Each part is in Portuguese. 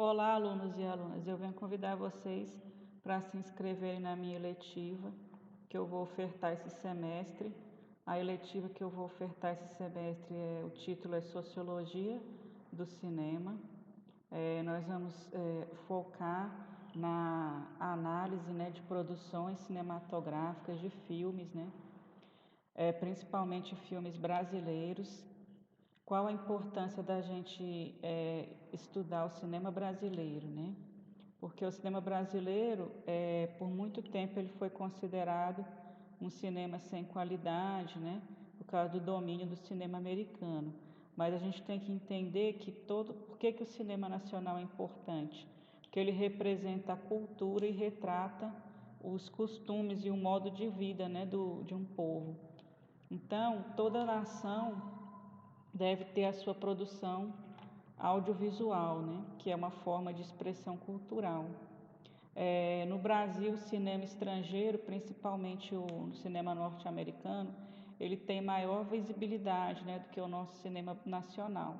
Olá, alunos e alunas. Eu venho convidar vocês para se inscreverem na minha eletiva que eu vou ofertar esse semestre. A eletiva que eu vou ofertar esse semestre, o título é Sociologia do Cinema. Nós vamos focar na análise, né, de produções cinematográficas de filmes, né, principalmente filmes brasileiros. Qual a importância da gente estudar o cinema brasileiro, né? Porque o cinema brasileiro, por muito tempo, ele foi considerado um cinema sem qualidade, né? Por causa do domínio do cinema americano. Mas a gente tem que entender por que o cinema nacional é importante? Porque ele representa a cultura e retrata os costumes e o modo de vida, né, de um povo. Então, toda nação deve ter a sua produção audiovisual, né? Que é uma forma de expressão cultural. No Brasil, o cinema estrangeiro, principalmente o cinema norte-americano, ele tem maior visibilidade, né, do que o nosso cinema nacional.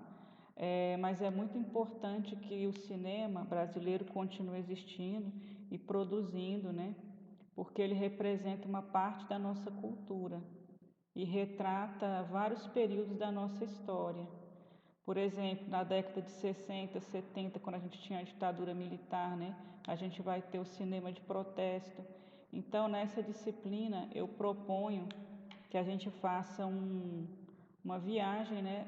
Mas é muito importante que o cinema brasileiro continue existindo e produzindo, né, porque ele representa uma parte da nossa cultura e retrata vários períodos da nossa história. Por exemplo, na década de 60, 70, quando a gente tinha a ditadura militar, né, a gente vai ter o cinema de protesto. Então, nessa disciplina, eu proponho que a gente faça uma viagem, né,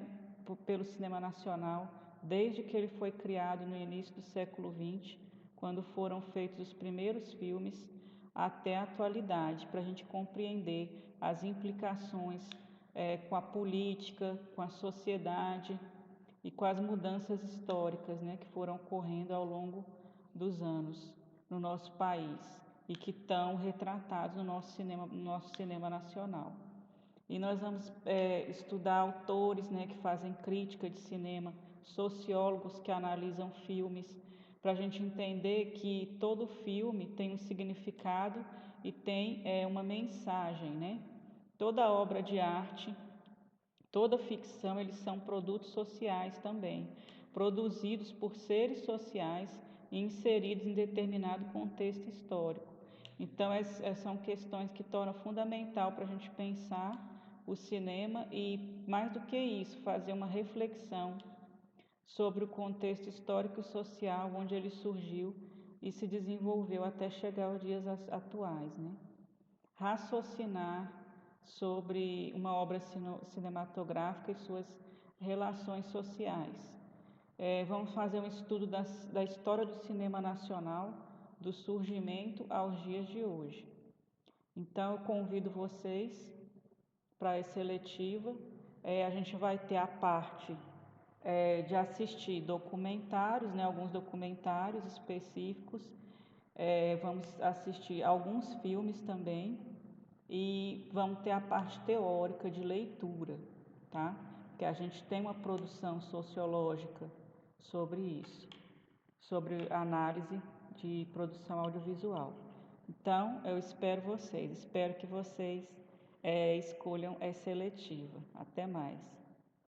pelo cinema nacional, desde que ele foi criado no início do século XX, quando foram feitos os primeiros filmes, até a atualidade, para a gente compreender as implicações com a política, com a sociedade e com as mudanças históricas, né, que foram ocorrendo ao longo dos anos no nosso país e que estão retratados no nosso cinema nacional. E nós vamos estudar autores, né, que fazem crítica de cinema, sociólogos que analisam filmes, para a gente entender que todo filme tem um significado e tem uma mensagem, né? Toda obra de arte, toda ficção, eles são produtos sociais também, produzidos por seres sociais e inseridos em determinado contexto histórico. Então, são questões que tornam fundamental para a gente pensar o cinema e, mais do que isso, fazer uma reflexão sobre o contexto histórico e social onde ele surgiu e se desenvolveu até chegar aos dias atuais, né? Raciocinar sobre uma obra cinematográfica e suas relações sociais. Vamos fazer um estudo da história do cinema nacional, do surgimento aos dias de hoje. Então, eu convido vocês para essa eletiva. A gente vai ter a parte de assistir documentários, né, alguns documentários específicos. Vamos assistir alguns filmes também e vamos ter a parte teórica de leitura, tá? Que a gente tem uma produção sociológica sobre isso, sobre análise de produção audiovisual. Então, eu espero que vocês escolham essa eletiva. Até mais.